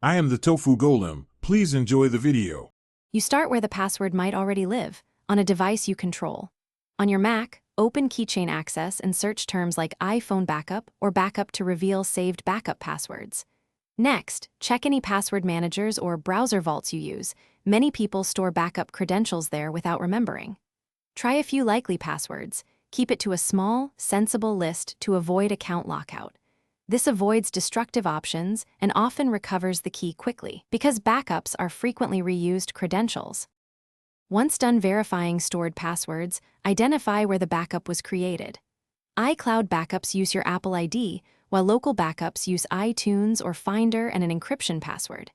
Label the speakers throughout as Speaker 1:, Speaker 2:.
Speaker 1: I am the Tofu Golem. Please enjoy the video.
Speaker 2: You start where the password might already live, on a device you control. On your Mac, open Keychain Access and search terms like iPhone backup or backup to reveal saved backup passwords. Next, check any password managers or browser vaults you use. Many people store backup credentials there without remembering. Try a few likely passwords. Keep it to a small, sensible list to avoid account lockout. This avoids destructive options and often recovers the key quickly, because backups are frequently reused credentials. Once done verifying stored passwords, identify where the backup was created. iCloud backups use your Apple ID, while local backups use iTunes or Finder and an encryption password.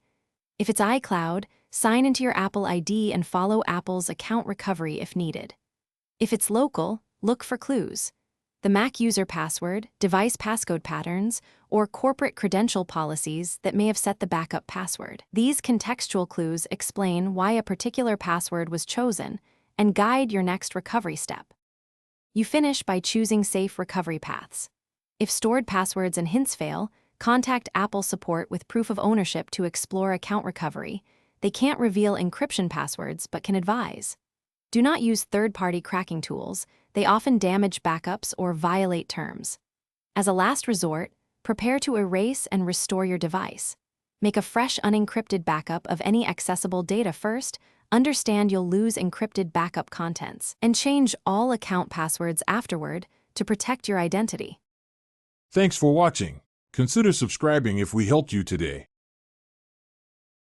Speaker 2: If it's iCloud, sign into your Apple ID and follow Apple's account recovery if needed. If it's local, look for clues. The Mac user password, device passcode patterns, or corporate credential policies that may have set the backup password. These contextual clues explain why a particular password was chosen and guide your next recovery step. You finish by choosing safe recovery paths. If stored passwords and hints fail, contact Apple support with proof of ownership to explore account recovery. They can't reveal encryption passwords but can advise. Do not use third-party cracking tools. They often damage backups or violate terms. As a last resort, prepare to erase and restore your device. Make a fresh unencrypted backup of any accessible data first. Understand you'll lose encrypted backup contents, and change all account passwords afterward to protect your identity.
Speaker 1: Thanks for watching. Consider subscribing if we helped you today.